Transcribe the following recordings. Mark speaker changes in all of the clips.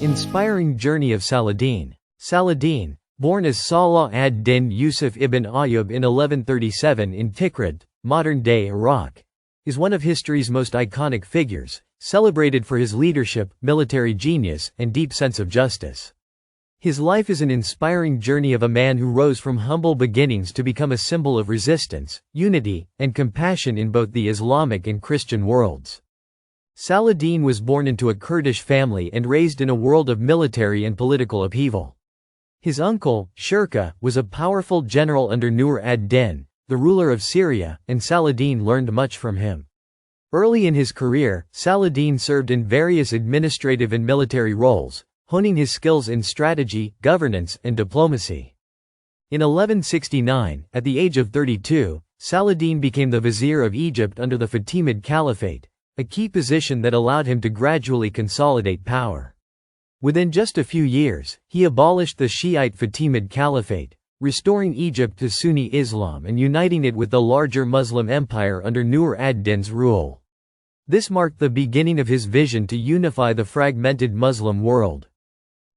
Speaker 1: Inspiring journey of Saladin. Saladin, born as Salah ad-Din Yusuf ibn Ayyub in 1137 in Tikrit, modern-day Iraq, is one of history's most iconic figures, celebrated for his leadership, military genius, and deep sense of justice. His life is an inspiring journey of a man who rose from humble beginnings to become a symbol of resistance, unity, and compassion in both the Islamic and Christian worlds. Saladin was born into a Kurdish family and raised in a world of military and political upheaval. His uncle, Shirkuh, was a powerful general under Nur ad-Din, the ruler of Syria, and Saladin learned much from him. Early in his career, Saladin served in various administrative and military roles, honing his skills in strategy, governance, and diplomacy. In 1169, at the age of 32, Saladin became the vizier of Egypt under the Fatimid Caliphate, a key position that allowed him to gradually consolidate power. Within just a few years, he abolished the Shiite Fatimid Caliphate, restoring Egypt to Sunni Islam and uniting it with the larger Muslim empire under Nur ad-Din's rule. This marked the beginning of his vision to unify the fragmented Muslim world.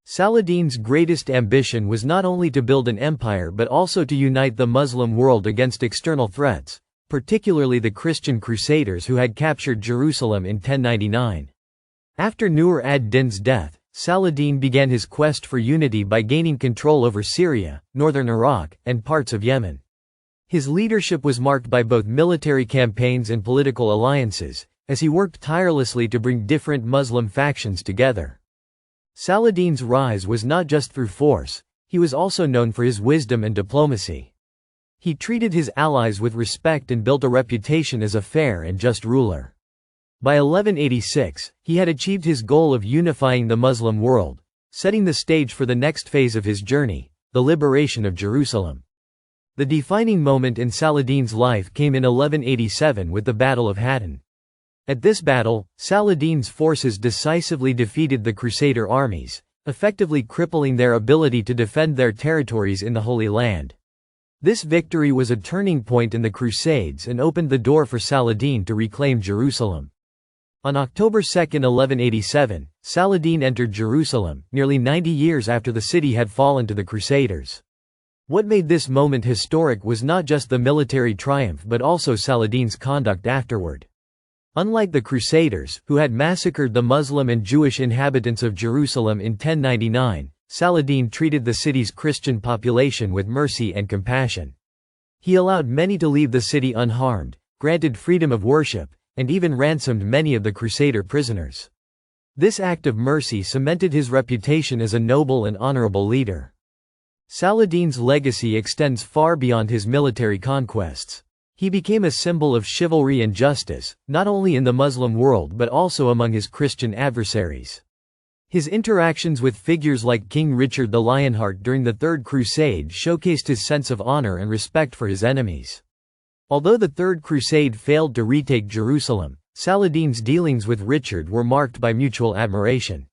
Speaker 1: Saladin's greatest ambition was not only to build an empire but also to unite the Muslim world against external threats, particularly the Christian Crusaders who had captured Jerusalem in 1099. After Nur ad-Din's death, Saladin began his quest for unity by gaining control over Syria, northern Iraq, and parts of Yemen. His leadership was marked by both military campaigns and political alliances, as he worked tirelessly to bring different Muslim factions together. Saladin's rise was not just through force, he was also known for his wisdom and diplomacy. He treated his allies with respect and built a reputation as a fair and just ruler. By 1186, he had achieved his goal of unifying the Muslim world, setting the stage for the next phase of his journey, the liberation of Jerusalem. The defining moment in Saladin's life came in 1187 with the Battle of Hattin. At this battle, Saladin's forces decisively defeated the Crusader armies, effectively crippling their ability to defend their territories in the Holy Land. This victory was a turning point in the Crusades and opened the door for Saladin to reclaim Jerusalem. On October 2, 1187, Saladin entered Jerusalem, nearly 90 years after the city had fallen to the Crusaders. What made this moment historic was not just the military triumph but also Saladin's conduct afterward. Unlike the Crusaders, who had massacred the Muslim and Jewish inhabitants of Jerusalem in 1099, Saladin treated the city's Christian population with mercy and compassion. He allowed many to leave the city unharmed, granted freedom of worship, and even ransomed many of the Crusader prisoners. This act of mercy cemented his reputation as a noble and honorable leader. Saladin's legacy extends far beyond his military conquests. He became a symbol of chivalry and justice, not only in the Muslim world but also among his Christian adversaries. His interactions with figures like King Richard the Lionheart during the Third Crusade showcased his sense of honor and respect for his enemies. Although the Third Crusade failed to retake Jerusalem, Saladin's dealings with Richard were marked by mutual admiration.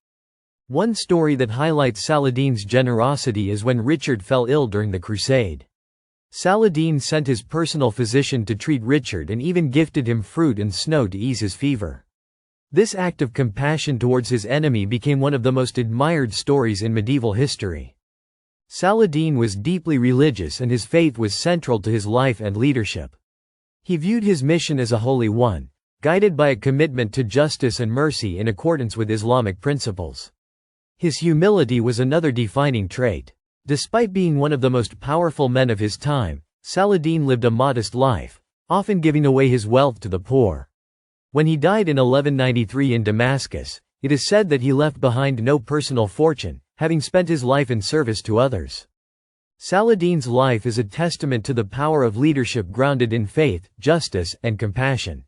Speaker 1: One story that highlights Saladin's generosity is when Richard fell ill during the crusade. Saladin sent his personal physician to treat Richard and even gifted him fruit and snow to ease his fever. This act of compassion towards his enemy became one of the most admired stories in medieval history. Saladin was deeply religious and his faith was central to his life and leadership. He viewed his mission as a holy one, guided by a commitment to justice and mercy in accordance with Islamic principles. His humility was another defining trait. Despite being one of the most powerful men of his time, Saladin lived a modest life, often giving away his wealth to the poor. When he died in 1193 in Damascus, it is said that he left behind no personal fortune, having spent his life in service to others. Saladin's life is a testament to the power of leadership grounded in faith, justice, and compassion.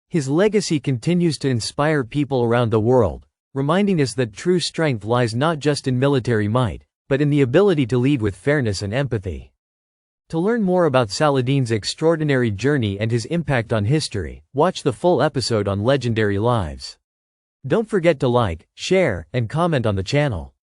Speaker 1: His legacy continues to inspire people around the world, reminding us that true strength lies not just in military might, but in the ability to lead with fairness and empathy. To learn more about Saladin's extraordinary journey and his impact on history, watch the full episode on Legendary Lives. Don't forget to like, share, and comment on the channel.